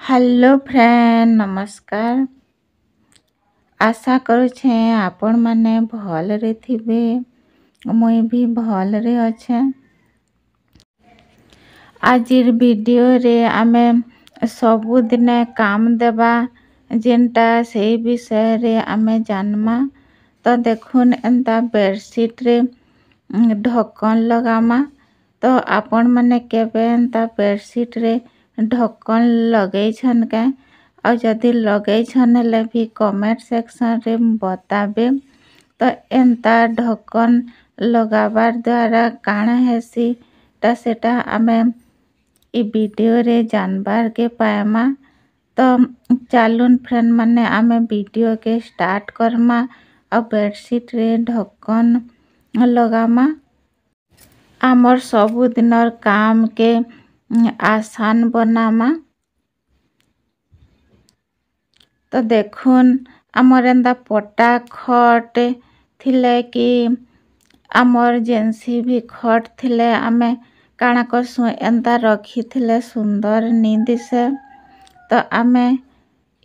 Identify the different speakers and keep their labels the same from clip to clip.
Speaker 1: Hello friend नमस्कार। आशा करुछे आपण माने भल रे थिबे। मुई भी भल रे अच्छे। आजिर वीडियो रे आमे सबुदिने काम देबा जेनटा से विषय रे आमे जानमा। तो देखुन एंता बेडशीट रे ढक्कन लगामा। तो आपण माने केबे एंता बेडशीट रे ढक्कन लगई छन के और जदि लगई छन हेले भी कमेंट सेक्शन रे बताबे। तो एंता ढक्कन लगाबार द्वारा काना हेसी ता सेटा आमे ई वीडियो रे जानबार के पाएमा। तो चालून फ्रेंड माने आमे वीडियो के स्टार्ट करमा और बेडशीट रे ढक्कन लगामा। आमर सबुदिनर काम के आसान बनामा। तो देखुन आमर एंता पटा खट थिले कि आमर जेंसी भी खट थिले आमे काना करसु एंता रखी थिले सुंदर नी दिसे। तो आमे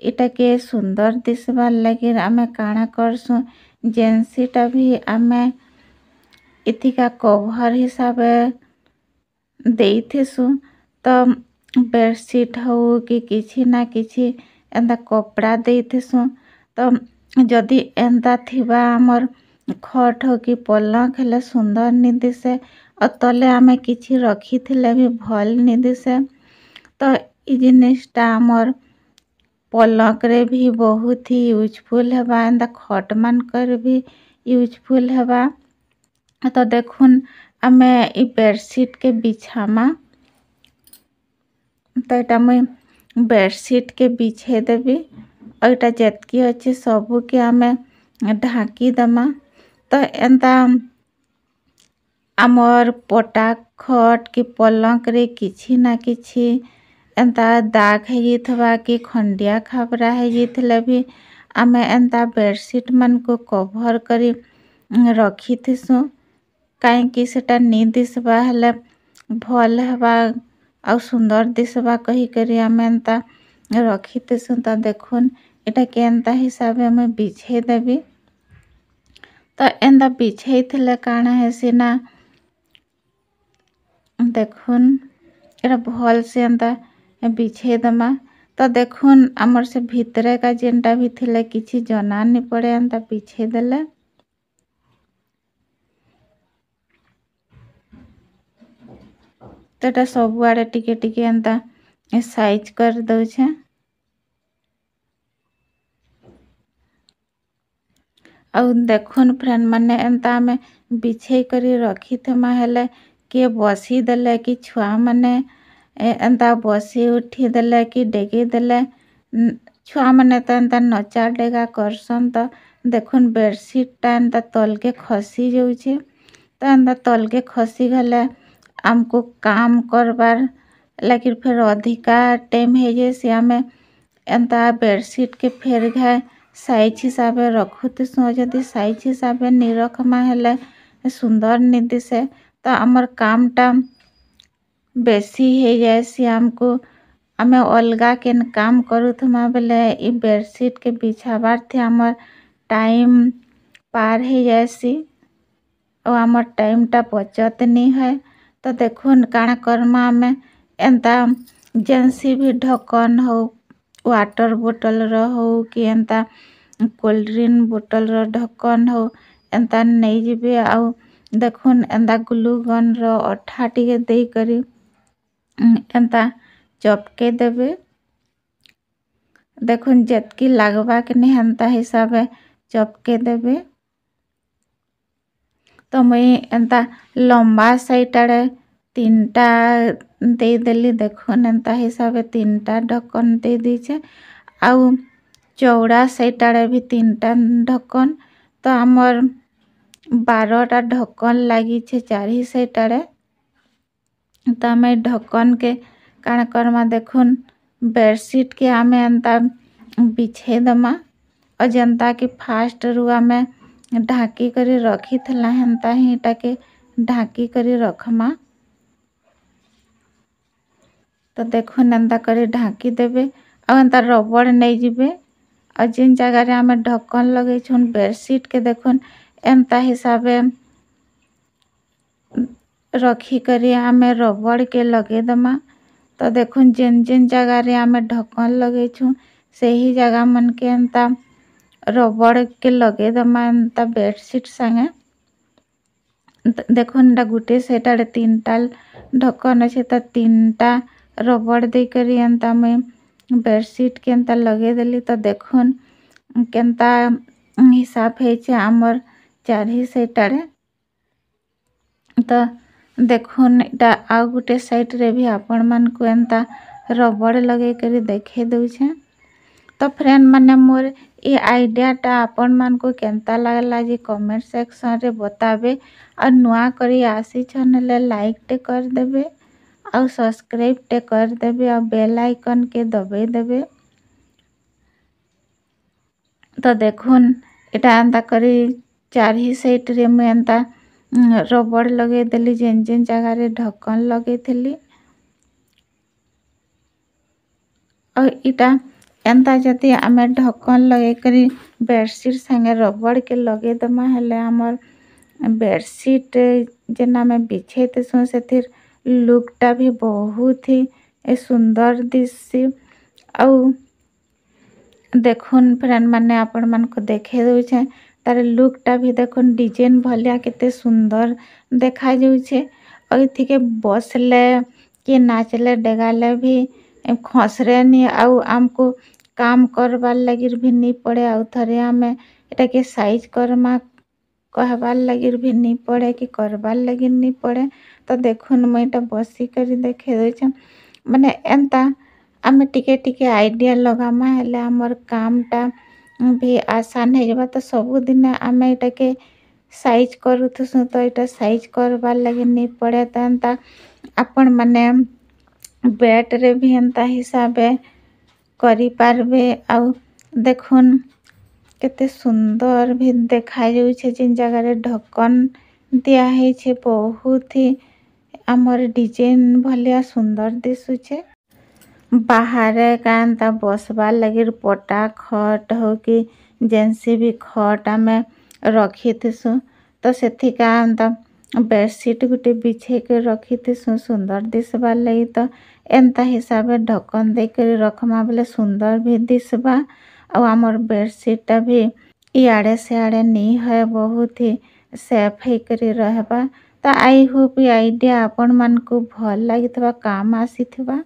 Speaker 1: इटा के सुंदर दिसबार लगे आमे काना करसु जेंसीटा भी आमे इथिका कवर हिसाबे देइथिसु। तो बेडशीट हो कि किछि ना किछि एंता कपड़ा देइथिसु। तो जदि एंता थिबा आमर खट हो कि पलंक हेले सुंदर नी दिसे और तले आमे किछि रखी थिले भी भल नी दिसे। तो ई जिनिसटा आमर पलंक रे भी बहुत ही यूजफुल हेबा एंता खट मान कर भी यूजफुल हेबा। तो देखुन आमे ई बेडशीट के बिछामा। तो एटा मुई बेडशीट के बिछे देबी और एटा जेतकी अच्छे सबू के आमे ढाकी दमा। तो एंता आमर पटा खट कि पलंक रे किछि ना किछि एंता दाग है थवा कि खंडिया खाबरा है थिले भी आमे एंता बेडशीट मन को कवर करी रखी थिसु। काहे कि सेटा नी दिसबा हेले भल हेबा और सुंदर दिसबा कही करी आमे एंता रखी थिसु। तो देखुन एटा के एंता हिसाबे मैं बिछे देबी। तो एंता बिछे थिले काना हेसी ना देखुन एटा भल से एंता बिछे दमा। तो देखुन आमर से भितरे का जेनटा भी थिले किछि जना नी पड़े एंता बिछे देले। तो एटा सब आड़े टिके टिके एंता साइज कर दउछे। और देखुन फ्रेंड माने एंता आमे बिछे करी रखी थमा हेले किए बसी देले कि छुआ माने एंता बसी उठी देले कि डेगी देले छुआ माने तो एंता नचा डेगा करसन। तो देखुन बेडशीटटा एंता तल के खसी जाउछे। तो एंता तल के खसी गले आमको काम करबार लगी फिर अधिका टाइम है जैसे आमे एंता बेडशीट के फेर घाए साइज हिसाबे रखुथिसु। जदि साइज हिसाबे नी रखमा हेले सुंदर नी दिसे। तो आमर कामटा बेसी है जैसे आमको आमे अलगा केन काम करुथमा बेले ई बेडशीट के बिछाबार थे आमर टाइम पार है जैसी और आमर टाइमटा बचत नी है। तो देखुन काना करमा आमे एंता जेंसी भी ढक्कन हो वाटर बोतल रो हो कि एंता कोल्ड ड्रिंक बोतल रो ढक्कन हो एंता नहीं जीबे। आउ देखुन एंता ग्लू गन रो अठा टिके देई करी एंता चपके देबे। देखुन जेतकी लागबा के नहीं एंता हिसाबे चपके देबे। तो मुई एंता लंबा साइड आड़े 3टा दे देली। देखुन एंता हिसाबे 3टा ढक्कन दे दीछे आउ चौड़ा साइड आड़े भी 3टा ढक्कन। तो आमर 12टा ढक्कन लगी छे चारी साइड आड़े। तो आमे ढक्कन के काना करमा देखुन बेडशीट के आमे एंता बिछे दमा और जनता कि फास्ट रु आमे ढाकी करी रखी थला हेंता ही इटा के ढाकी करी रखमा। तो देखुन एंता करी ढाकी देबे ଆଉ ଏନ୍ତା ରବड़ ନେଇଯିବେ। ଆଉ ଯେନ୍ ଜାଗାରେ ଆମେ ଢକ୍କନ ଲଗେଇଛୁନ୍ ବେଡ଼ସିଟ୍ के ଦେଖୁନ୍ ଏନ୍ତା ହିସାବେ ରଖିକରି ଆମେ ରବड़ के ଲଗେଇଦମା। ତ ଦେଖୁନ୍ ଯେନ୍ ଜାଗାରେ ଆମେ ଢକ୍କନ ଲଗେଇଛୁଁ ସେହି ଜାଗା ମାନକେ ଏନ୍ତା ରବड़ के ଲଗେଇଦମା ଏନ୍ତା ବେଡ଼ସିଟ୍ ସାଙ୍ଗେ। ଦେଖୁନ୍ ଏଟା ଗୁଟେ ସେଟ୍ ଆଡ଼େ 3ଟା ଢକ୍କନ ଅଛେ ତ 3ଟା ରବड़ ଦେଇକରି ଏନ୍ତା ମୁଇଁ ବେଡ଼ସିଟ୍ के ଏନ୍ତା ଲଗେଇଦେଲି। ତ ଦେଖୁନ୍ କେନ୍ତା ହିସାବ ହେଇଛେ ଆମର୍ 4 ସେଟ୍ ଆଡ଼େ। ତ ଦେଖୁନ୍ ଏଟା ଆଉ ଗୁଟେ ସାଇଟ୍ ରେ ବି ଆପଣ ମାନଙ୍କୁ ଏନ୍ତା ରବड़ ଲଗେଇକରି ଦେଖେଇ ଦଉଛେ। ତ फ्रेंड माने मोर ये आइडियाटा आपण मानकु केन्ता लागला जे कमेंट सेक्शन रे बताबे। और नुआ करी आसीछन हेले लाइक टे कर देबे और सब्सक्राइब टे कर देबे और बेल आइकन के दबाई देबे। तो देखुन एटा एन्ता करी 4 साइड रे मैं एन्ता रबड़ लगे देली जेन जगह रे ढक्कन लगे थली। और इटा एन्ता जति आमे ढक्कन लगे करी बेडशीट संगे रबड़ के लगे दमा हेले हमर बेडशीट जेन आमे बिछेते सो सेथिर लुकटा भी बहुत ही सुंदर दिससी। आउ देखुन फ्रेंड माने आपण मानको देखे दउछे तार लुकटा भी देखुन डिजाइन भलिया केते सुंदर देखा जाउछे। और इथिके बसले कि नाचले डेगाले भी खसरे नी आउ आमको काम करबार लगिर भी नी पड़े। आउ थरे आमे एटा के साइज करमा कहबार लगिर भी नी पड़े कि करबार लगिर नी पड़े। तो देखुन मैं एटा बसी करी देखे दउछे माने एन्ता आमे टिके टिके आइडिया लगामा हेले हमर कामटा भी आसान है जबा। तो सब दिन आमे एटा के साइज करूथुसु तो एटा साइज करबार लगिर नी पड़े। तो एन्ता आपण माने बेड रे भी एन्ता हिसाबे करी पारबे। आउ देखुन केते सुंदर भी देखा जाउछे जिन जगह रे ढक्कन दिया ହେଇछे बहुत ही हमर डिजाइन भलिया सुंदर दिसुछे। बाहरे का एन्ता बसबार लगिर पटा खट हो कि जेनसी भी खट आमे रखिथिसु। तो सेथिका एन्ता बेडशीट गुटे बिछे के रखिथिसु सुंदर दिसबार लगी। तो एन्ता हिसाबे ढक्कन दे कर रखमा बेले सुंदर भी दिसबा। और हमर बेडशीट भी इयाड़े सियाड़े नी है बहुत ही सेफ है करी रहबा। तो आई होप ये आइडिया आपण मानकु भल लागिथबा काम आसीथबा।